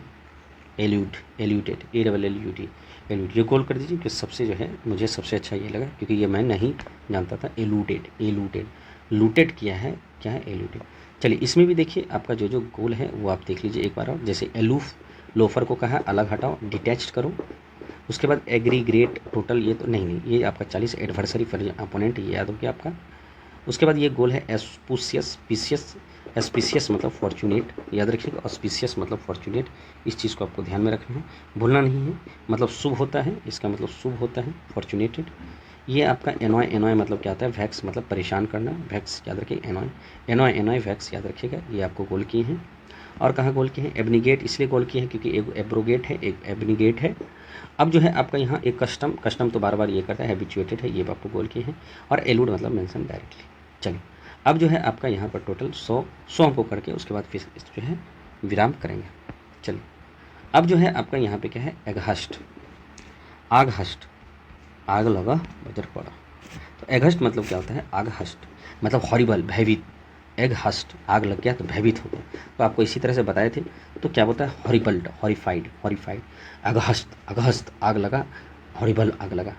Allude, alluded, ALLUD, allude. ये गोल कर दीजिए कि सबसे जो है मुझे सबसे अच्छा ये लगा, क्योंकि ये मैं नहीं जानता था। एलूडेड, एलूडेड, लूटेड किया है, क्या है? एलूडेड। चलिए इसमें भी देखिए आपका जो जो गोल है वो आप देख लीजिए एक बार और। जैसे एलूफ, लोफर को कहा अलग हटाओ, डिटैच करो। उसके बाद एग्रीग्रेट, टोटल, ये तो नहीं, ये आपका 40, एडवर्सरी अपोनेंट, ये याद हो गया आपका। उसके बाद ये गोल है एस्पुसियस, पीसियस। एस्पिशियस मतलब फॉर्चुनेट, याद रखिएगा। ऑस्पिशियस मतलब फॉर्चुनेट, इस चीज़ को आपको ध्यान में रखना है, भूलना नहीं है। मतलब शुभ होता है, इसका मतलब शुभ होता है, फॉर्चुनेटेड। ये आपका एनॉय, एनॉय मतलब क्या होता है? वैक्स मतलब परेशान करना, वैक्स याद रखिए, एनॉय, एनॉय, एनॉय, वैक्स याद रखिएगा। ये आपको गोल किए हैं। और कहाँ गोल किए हैं? एबनीगेट इसलिए गोल किए हैं क्योंकि एक एब्रोगेट है, एक एबनीगेट है। अब जो है आपका यहाँ एक कस्टम, कस्टम तो बार बार ये करता है, हैबिचुएटेड है, ये आपको गोल किए हैं। और एलूड मतलब मेंशन डायरेक्टली। चलिए अब जो है आपका यहाँ पर टोटल 100 हमको करके उसके बाद फिर जो है विराम करेंगे। चलिए अब जो है आपका यहाँ पे क्या है? एगहस्ट, आगहस्ट, आग लगा बजर पड़ा। तो एगहस्ट मतलब क्या होता है? आगहस्ट मतलब हॉरिबल, भयभीत। एगहस्ट आग लग गया तो भयभीत हो गया। तो आपको इसी तरह से बताए थे। तो क्या बोलता है? हॉरिबल्ड, हॉरिफाइड, हॉरिफाइड। अगहस्त, अगहस्त आग लगा, हॉरिबल आग लगा।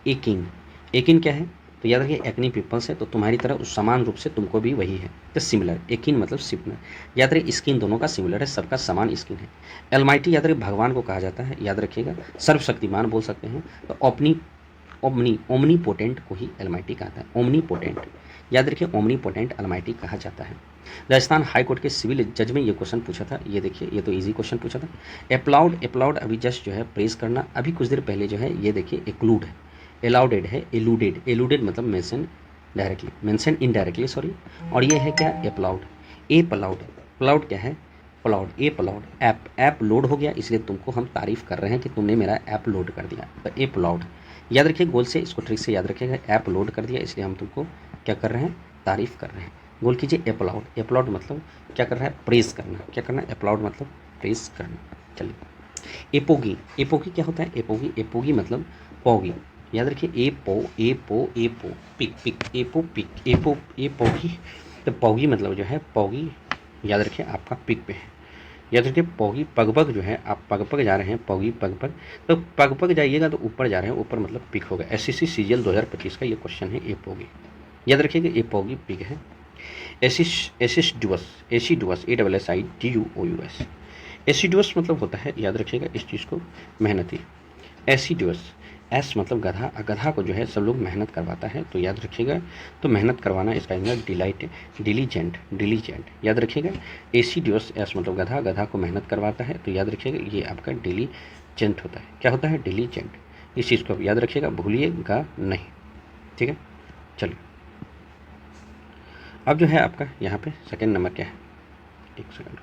एकिंग, एकिन क्या है? तो याद रखिए एक्नी पीपल्स है, तो तुम्हारी तरह उस समान रूप से तुमको भी वही है। तो सिमिलर, एकिन मतलब सिमिलर, याद रखिए स्किन दोनों का सिमिलर है, सबका समान स्किन है। एलमाइटी याद रखिए भगवान को कहा जाता है, याद रखिएगा सर्वशक्तिमान बोल सकते हैं। तो ओमनी पोटेंट को ही एलमाइटी कहता है, ओमनी पोटेंट, याद रखिए ओमनी पोटेंट एलमाइटी कहा जाता है। राजस्थान हाई कोर्ट के सिविल जज में ये क्वेश्चन पूछा था, ये देखिए ये तो इजी क्वेश्चन पूछा था। अप्लाउड अभी जस्ट जो है प्रेस करना, अभी कुछ देर पहले जो है ये देखिए एक्लूड है, अलाउडेड है, एलूडेड मतलब mention directly, mention indirectly sorry. और ये है क्या अप्लाउड, ए पलाउड, पलाउड क्या है पलाउड, ए पलाउड, ऐप लोड हो गया इसलिए तुमको हम तारीफ कर रहे हैं कि तुमने मेरा ऐप लोड कर दिया, तो ए पलाउड। याद रखिए गोल से, इसको ट्रिक से याद रखिएगा, ऐप लोड कर दिया इसलिए हम तुमको क्या कर रहे हैं, तारीफ कर रहे हैं। गोल कीजिए अप्लाउड, अप्लाउड मतलब क्या कर रहा है, प्रेस करना, क्या करना है अप्लाउड मतलब प्रेस करना। चलिए एपोगी, एपोगी क्या होता है, एपोगी मतलब पोगी, याद रखिए एपो पिक, एपोगी, तो पोगी मतलब जो है पोगी, याद रखिए आपका पिक पे है। याद रखिए पोगी पगपग जो है, आप पगपग जा रहे हैं पोगी पगपग, तो पगपग जाइएगा तो ऊपर जा रहे हैं, ऊपर मतलब पिक होगा। एसएससी सीजीएल 2025 का ये क्वेश्चन है एपोगी, याद रखिएगा एपोगी पिक है। एसिडुअस, ASSIDUOUS, एसिडुअस मतलब होता है, याद रखिएगा इस चीज़ को, मेहनती। एसिडुअस, एस मतलब गधा, गधा को जो है सब लोग मेहनत करवाता है, तो याद रखिएगा, तो मेहनत करवाना इसका इंग्लिश डिलीजेंट, याद रखिएगा। एसिडुअस, एस मतलब गधा, गधा को मेहनत करवाता है, तो याद रखिएगा ये आपका डिलीजेंट होता है, क्या होता है डिलीजेंट। इस चीज़ को याद रखिएगा, भूलिएगा नहीं, ठीक है। चलिए अब जो है आपका यहाँ पे सेकेंड नंबर क्या है, एक सेकंड,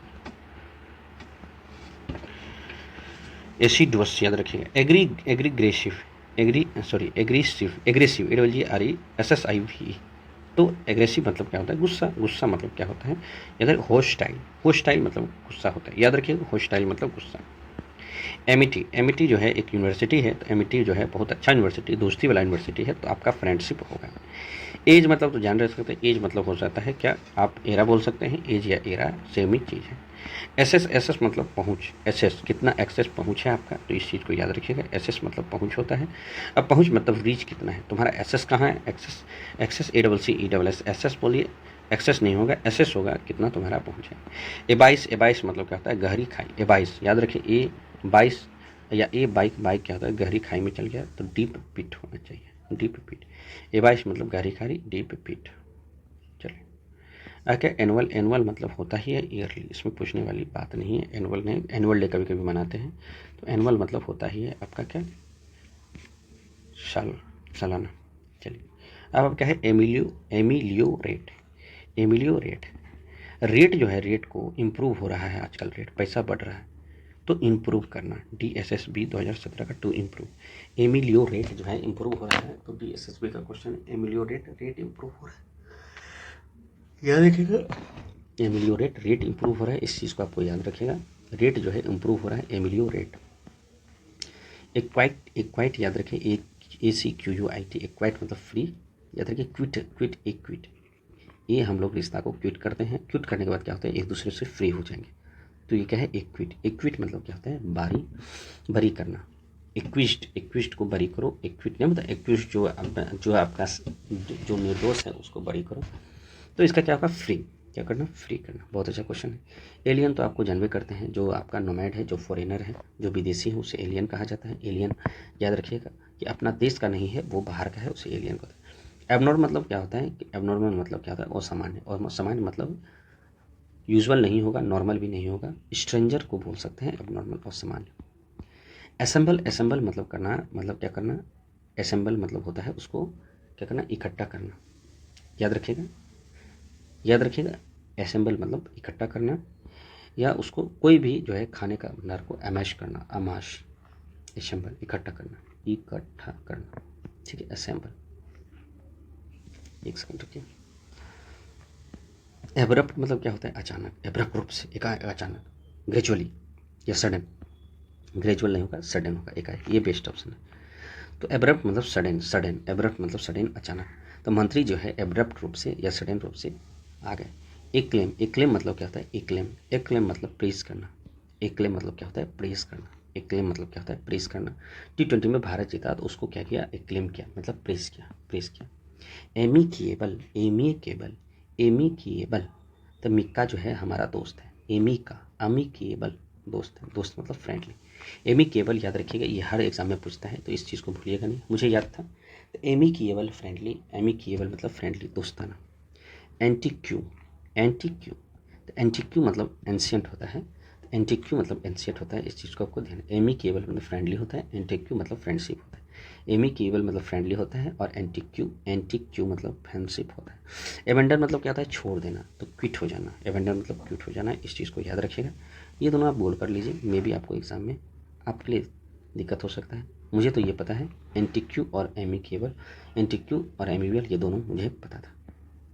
एसिडुअस याद रखिएगा। एग्रेसिव ASSIV, तो एग्रेसिव मतलब क्या होता है, गुस्सा मतलब क्या होता है, याद होस्टाइल मतलब गुस्सा होता है, याद रखिएगा होस्टाइल मतलब गुस्सा। एमिटी जो है एक यूनिवर्सिटी है, तो एमिटी जो है बहुत अच्छा यूनिवर्सिटी, दोस्ती वाला यूनिवर्सिटी है, तो आपका फ्रेंडशिप होगा। एज मतलब तो जान रह सकते हैं, एज मतलब हो जाता है क्या, आप एरा बोल सकते हैं, एज या एरा सेम ही चीज़ है। एसएस मतलब पहुँच, एसएस कितना एक्सेस पहुँच है आपका, तो इस चीज़ को याद रखिएगा, एसएस मतलब पहुँच होता है। अब पहुँच मतलब रीच कितना है तुम्हारा, एसएस कहाँ है, एक्सेस ACCESS, एसएस बोलिए, एक्सेस नहीं होगा, एसएस होगा कितना तुम्हारा पहुँच है। एबाइस मतलब क्या होता है, गहरी खाई, एबाइस याद रखिए, बाइस या बाइक क्या होता है, गहरी खाई में चल गया, तो डीप पिट होना चाहिए, डीप पिट। एबाइस मतलब गहरी खाई, डीप पिट। चलिए आगे एनुअल मतलब होता ही है ईयरली, इसमें पूछने वाली बात नहीं है, एनुअल डे कभी कभी मनाते हैं, तो एनुअल मतलब होता ही है आपका क्या, सालाना। चलिए अब क्या है, एमिलियो रेट जो है, रेट को इम्प्रूव हो रहा है आजकल, रेट पैसा बढ़ रहा है, तो इम्प्रूव करना, DSSB 2017 का, टू इम्प्रूव। एमिलियो रेट जो है इम्प्रूव हो रहा है, तो DSSB का क्वेश्चन है, एमिलियो रेट इम्प्रूव हो रहा है, याद रखिएगा एमिलियो रेट इम्प्रूव हो रहा है, इस चीज़ को आपको याद रखिएगा, रेट जो है इम्प्रूव हो रहा है, एमिलियो रेट। एक्वाइट याद रखिए, ACQUIT, एक्वाइट मतलब फ्री, याद रखिए। क्विट, ये हम लोग रिश्ता को क्विट करते हैं, क्विट करने के बाद क्या होता है, एक दूसरे से फ्री हो जाएंगे, तो ये क्या है एक्विट मतलब क्या होता है, बरी करना। एक्विस्ट को बरी करो, एक्विट नहीं मतलब एक्विस्ट जो आपका जो निर्दोष है उसको बरी करो, तो इसका क्या होगा, फ्री, क्या करना, फ्री करना। बहुत अच्छा क्वेश्चन है। एलियन तो आपको जानवे करते हैं, जो आपका नोमैड है, जो फॉरेनर है, जो विदेशी है, उसे एलियन कहा जाता है। एलियन याद रखिएगा कि अपना देश का नहीं है, वो बाहर का है, उसे एलियन कहते हैं। एबनॉर्मल मतलब क्या होता है, कि एबनॉर्मल मतलब क्या होता है, असामान्य, और सामान्य मतलब यूजुअल नहीं होगा, नॉर्मल भी नहीं होगा, स्ट्रेंजर को बोल सकते हैं एबनॉर्मल और सामान्य। असेंबल मतलब करना, मतलब क्या करना, असेंबल मतलब होता है उसको क्या करना, इकट्ठा करना, याद रखिएगा असेंबल मतलब इकट्ठा करना, या उसको कोई भी जो है खाने का भंडार को अमैश करना, असेंबल इकट्ठा करना, ठीक है, असेंबल। एक सेकंड रखिए। एब्रप्ट मतलब क्या होता है, अचानक, एब्रप्ट रूप से, अचानक, ग्रेजुअली या सडन, ग्रेजुअल नहीं होगा, सडन होगा, एकाएक, ये बेस्ट ऑप्शन है। तो एब्रप्ट मतलब सडन, एब्रप्ट मतलब सडन, अचानक, तो मंत्री जो है एब्रप्ट रूप से या सडन रूप से आ गए। एक क्लेम मतलब क्या होता है, एक क्लेम मतलब प्रेस करना, एक क्लेम मतलब क्या होता है, प्रेस करना, एक क्लेम मतलब क्या होता है, प्रेस करना। T20 में भारत जीता तो उसको क्या किया, एक क्लेम किया, मतलब प्रेस किया। Amicable, amicable, amicable. तो मिक्का जो है हमारा दोस्त है, एमी का, अमिकेबल दोस्त है, दोस्त मतलब फ्रेंडली। एमिकेबल याद रखिएगा, ये हर एग्जाम में पूछता है, तो इस चीज़ को भूलिएगा नहीं, मुझे याद था। तो एमिकेबल फ्रेंडली, एमिकेबल मतलब फ्रेंडली, दोस्ताना। एंटीक्यू, एंटीक्यू, तो एंटीक्यू मतलब एंशियंट होता है, तो एंटीक्यू मतलब एंशियंट होता है, इस चीज़ को आपको ध्यान। एमिकेबल मतलब फ्रेंडली होता है, एंटीक्यू मतलब फ्रेंडशिप होता है। एमिकेबल मतलब फ्रेंडली होता है, और एंटीक्यू, एंटीक्यू मतलब फ्रेंडशिप होता है। एवेंडर मतलब क्या होता है, छोड़ देना, तो क्विट हो जाना, एवेंडर मतलब क्विट हो जाना, इस चीज़ को याद रखिएगा। ये दोनों आप बोल कर लीजिए, मे भी आपको एग्जाम में आपके लिए दिक्कत हो सकता है। मुझे तो ये पता है, एंटीक्यू और एमिकेबल, एंटीक्यू और एमिबल ये दोनों मुझे पता था।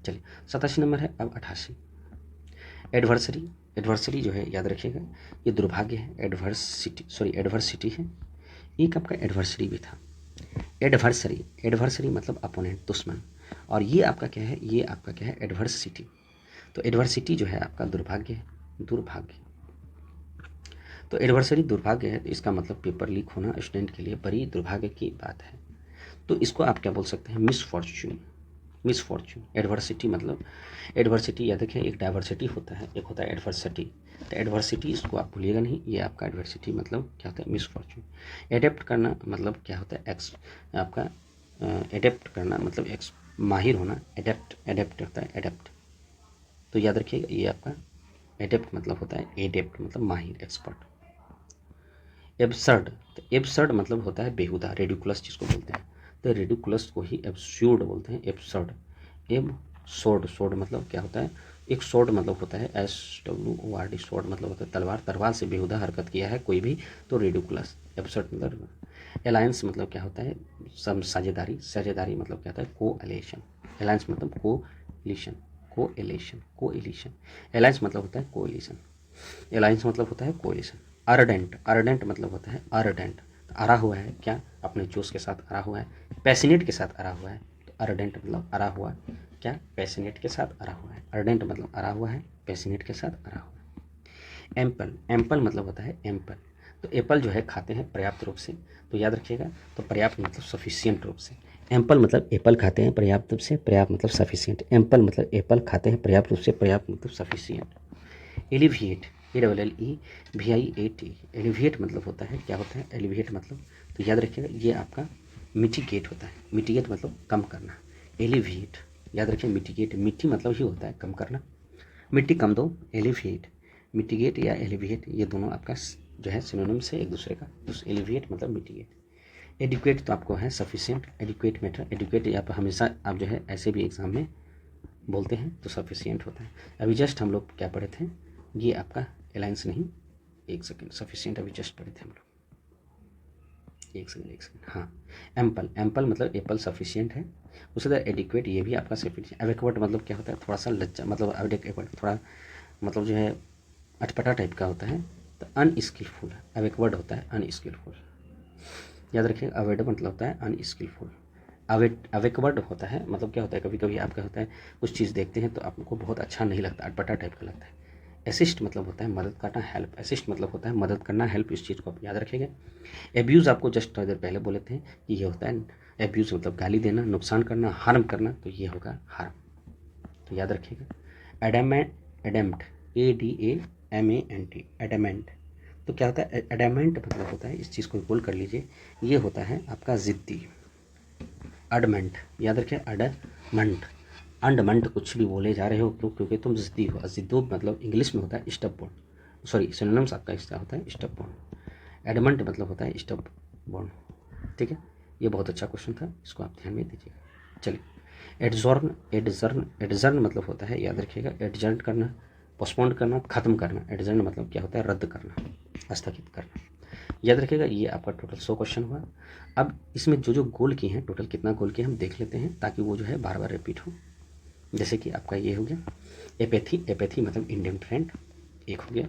चलिए 87 नंबर है। अब 88, एडवर्सरी। एडवर्सरी जो है याद रखिएगा, ये दुर्भाग्य है, एडवर्सिटी, सॉरी एडवर्सिटी है। एक आपका एडवर्सरी भी था, एडवर्सरी, एडवर्सरी मतलब अपोनेंट, दुश्मन। और ये आपका क्या है, ये आपका क्या है, एडवर्सिटी। तो एडवर्सिटी जो है आपका दुर्भाग्य है, दुर्भाग्य। तो एडवर्सरी दुर्भाग्य है, तो इसका मतलब पेपर लीक होना स्टूडेंट के लिए बड़ी दुर्भाग्य की बात है। तो इसको आप क्या बोल सकते हैं, मिसफॉर्च्यून, मिसफॉर्च्यून। एडवर्सिटी मतलब, एडवर्सिटी याद रखिए, एक डाइवर्सिटी होता है, एक होता है एडवर्सिटी। तो एडवर्सिटी इसको आप भूलिएगा नहीं, ये आपका एडवर्सिटी मतलब क्या होता है, मिसफॉर्च्यून। एडेप्ट करना मतलब क्या होता है, एक्स आपका एडेप्ट करना मतलब एक्स माहिर होना, एडेप्ट, एडेप्ट होता है एडेप्ट। तो याद रखिएगा, ये आपका एडेप्ट मतलब होता है, एडेप्ट मतलब माहिर, एक्सपर्ट। एब्सर्ड, तो एब्सर्ड मतलब होता है बेहुदा, रेडिकुलस जिसको बोलते हैं, तो रेडिकुलस को ही एब्सर्ड बोलते हैं, एब्सर्ड। एब सोर्ड, सोर्ड मतलब क्या होता है, एक सोर्ड मतलब होता है SWORD, सोर्ड मतलब होता है तलवार, तलवार से बेहुदा हरकत किया है कोई भी, तो रेडिकुलस। एब्सर्ड मतलब। अलायंस मतलब क्या होता है, सम साझेदारी, साझेदारी मतलब क्या होता है, कोएलिशन। अलायंस मतलब कोलिशन, कोएलिशन, कोएलिशन। अलायंस मतलब होता है कोएलिशन, अलायंस मतलब होता है कोएलिशन। अर्डेंट, अर्डेंट मतलब होता है अर्डेंट, अरा हुआ है क्या, अपने जोश के साथ अरा हुआ है, पैसिनेट के साथ अरा हुआ है, तो अर्डेंट मतलब अरा हुआ क्या, पैसिनेट के साथ अरा हुआ है। अर्डेंट मतलब अरा हुआ है, पैसिनेट के साथ अरा हुआ है। एम्पल, एम्पल मतलब होता है एम्पल, तो एप्पल जो है खाते हैं पर्याप्त रूप से, तो याद रखिएगा, तो पर्याप्त मतलब सफिशियंट रूप से। एम्पल मतलब एप्पल खाते हैं पर्याप्त रूप से, पर्याप्त मतलब सफिशियंट। एम्पल मतलब एप्पल खाते हैं पर्याप्त रूप से, पर्याप्त मतलब सफिशियंट। एलिविएट, ELLEVIAT, एलिविएट मतलब होता है, क्या होता है एलिविएट मतलब, तो याद रखिएगा ये आपका मिटिगेट होता है, मिटिगेट मतलब कम करना। एलिविएट याद रखिए, मिटिगेट, मिट्टी मतलब ही होता है कम करना, मिट्टी कम दो, एलिविएट। मिटिगेट या एलिविएट ये दोनों आपका जो है सिनोनिम से एक दूसरे का, तो एलिविएट मतलब मिटिगेट। एडिक्वेट तो आपको है सफिशिएंट, एडिक्वेट मैटर, एडिक्वेट आप हमेशा आप जो है ऐसे भी एग्जाम में बोलते हैं, तो सफिशिएंट होता है। अभी जस्ट हम लोग क्या पढ़े थे, ये आपका अलायंस नहीं, एक सेकेंड, सफिशिएंट अभी जस्ट पढ़े थे हम लोग, एक सेकेंड, एक सेकेंड, हाँ। एम्पल, एम्पल मतलब एप्पल सफिशिएंट है, उसी तरह एडिक्वेट ये भी आपका सफिशिएंट। एवेक्वर्ड मतलब क्या होता है, थोड़ा सा लज्जा मतलब, एवेक्वर्ड थोड़ा मतलब जो है अटपटा टाइप का होता है, तो अनस्किलफुल, एवेक्वर्ड होता है अनस्किलफुल, याद रखिए। अवेड मतलब होता है अनस्किलफुल। अवेकवर्ड होता है मतलब क्या होता है, कभी कभी आपका होता है कुछ चीज़ देखते हैं तो आपको बहुत अच्छा नहीं लगता, अटपटा टाइप का लगता है। असिस्ट मतलब होता है मदद करना, हेल्प, असिस्ट मतलब होता है मदद करना, हेल्प, इस चीज़ को आप याद रखेंगे। एब्यूज़ आपको जस्ट थोड़ी देर पहले बोले थे कि ये होता है एब्यूज़ मतलब गाली देना, नुकसान करना, हार्म करना, तो ये होगा हार्म, तो याद रखिएगा। एडामेंट, एडेम्प्ट, ADAMANT, एडामेंट, तो क्या होता है एडामेंट मतलब होता है, इस चीज़ को बोल कर लीजिए, ये होता है आपका ज़िद्दी। अडमेंट याद रखिए, अडमंट, अंडमंट कुछ भी बोले जा रहे हो क्यों, क्योंकि तुम ज़िद्दी हो। ज़िद्दो मतलब इंग्लिश में होता है स्टबबोर्न, सॉरी सिनोनिम्स आपका इसका होता है स्टबबोर्न। एडमंट मतलब होता है स्टबबोर्न, ठीक है। ये बहुत अच्छा क्वेश्चन था, इसको आप ध्यान में दीजिएगा। चलिए एडजॉर्न, एडजर्न, एडजर्न मतलब होता है याद रखिएगा, एडजर्न करना, पोस्टपोन करना, खत्म करना। एडजर्न मतलब क्या होता है, रद्द करना, स्थगित करना, याद रखिएगा। ये आपका टोटल 100 क्वेश्चन हुआ। अब इसमें जो जो गोल किए हैं, टोटल कितना गोल किए हम देख लेते हैं, ताकि वो जो है बार बार रिपीट हो। जैसे कि आपका ये हो गया एपेथी, एपेथी मतलब इंडिफरेंट, एक हो गया।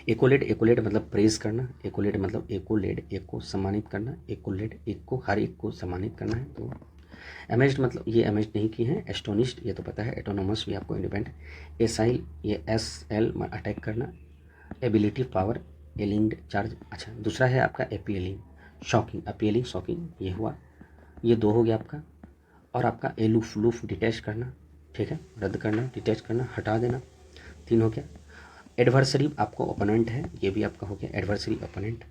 एकोलेट, एकोलेट मतलब प्रेज करना, एकोलेट मतलब एकोलेट, एक को सम्मानित करना, एकोलेट एक को, हर एक को सम्मानित करना है। तो अमेज्ड मतलब ये अमेज्ड नहीं की है, एस्टोनिश्ड ये तो पता है, एटोनोमस भी आपको इंडिपेंडेंट। एसाइल ये SL अटैक करना, एबिलिटी पावर, एलिंग चार्ज, अच्छा दूसरा है आपका अपीलिंग, शॉकिंग, अपीलिंग शॉकिंग, ये हुआ, ये दो हो गया आपका। और आपका एलूफ लूफ डिटैच करना, ठीक है, रद्द करना, डिटैच करना, हटा देना, 3 हो गया। एडवर्सरी आपको ओपोनेंट है, ये भी आपका हो गया एडवर्सरी ओपोनेंट।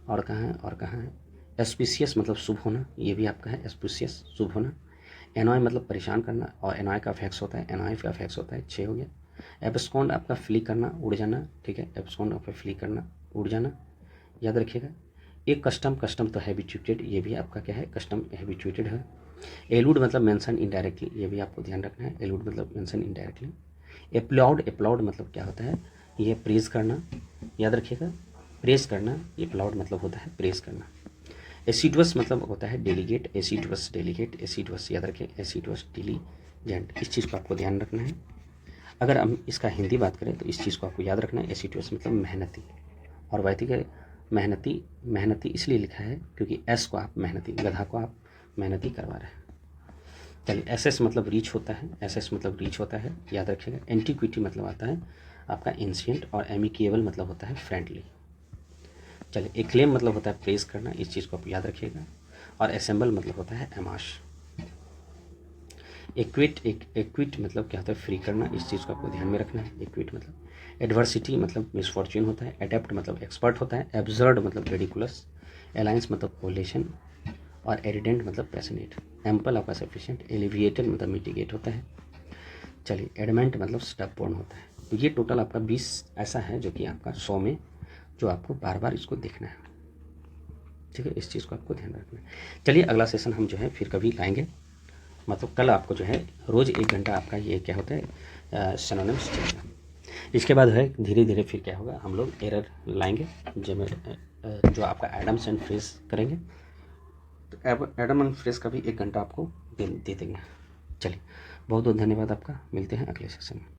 और कहाँ है एस्पिशियस मतलब शुभ होना, ये भी आपका है एस्पिशियस शुभ होना। एनॉय मतलब परेशान करना, और एनॉय का अफेक्स होता है, एनॉय का अफेक्स होता है, 6 हो गया। एब्सकॉन्ड आपका फ्ली करना, उड़ जाना, ठीक है, एब्सकॉन्ड आपका फ्ली करना, उड़ जाना, याद रखिएगा। एक कस्टम तो हैबिचुएटेड, ये भी आपका क्या है कस्टम हैबिचुएटेड है। एलूड मतलब मेंशन इनडायरेक्टली, ये भी आपको ध्यान रखना है, एलूड मतलब मेंशन इनडायरेक्टली। एप्लॉड मतलब क्या होता है, ये प्रेज करना, याद रखिएगा, प्रेज करना, एप्लॉड मतलब होता है प्रेज करना। एसिडवस मतलब होता है डेलीगेट, एसिडवस डेलीगेट, एसिडवस याद रखें, एसिडवस डिलीजेंट, इस चीज़ को आपको ध्यान रखना है। अगर हम इसका हिंदी बात करें तो इस चीज़ को आपको याद रखना है, एसिडवस मतलब मेहनती, और वैदिक मेहनती इसलिए लिखा है क्योंकि एस को आप मेहनती, गधा को आप मेहनती करवा रहे हैं। चलिए एसएस मतलब रीच होता है, एसएस मतलब रीच होता है, याद रखिएगा। एंटीक्विटी मतलब आता है आपका एंशिएंट, और एमिकेबल मतलब होता है फ्रेंडली। चलिए एक्लेम मतलब होता है प्रेज करना, इस चीज़ को आप याद रखिएगा। और असेंबल मतलब होता है एमाश। एक्विट मतलब क्या होता है फ्री करना, इस चीज़ को आपको ध्यान में रखना है, एक्विट मतलब। एडवर्सिटी मतलब मिसफॉर्च्यून होता है। एडेप्ट मतलब एक्सपर्ट होता है। एब्सर्ड मतलब रेडिकुलस। अलायंस मतलब कोलेशन, और एरिडेंट मतलब पैशनेट। एम्पल आपका सफिशिएंट। एलिविएटेड मतलब मिटिगेट होता है। चलिए एडमेंट मतलब स्टबबॉर्न होता है। तो ये टोटल आपका 20 ऐसा है जो कि आपका 100 में जो आपको बार बार इसको देखना है, ठीक है, इस चीज़ को आपको ध्यान रखना है। चलिए अगला सेशन हम जो है फिर कभी लाएंगे, मतलब कल आपको जो है रोज़ 1 घंटा आपका ये क्या होता है सिनोनिम्स चलेगा। इसके बाद है धीरे धीरे फिर क्या होगा, हम लोग एरर लाएंगे जो आपका एडम्स एंड फ्रेज करेंगे। तो एडम एंड फ्रेज का भी 1 घंटा आपको दे देंगे। चलिए बहुत बहुत धन्यवाद आपका, मिलते हैं अगले सेशन में।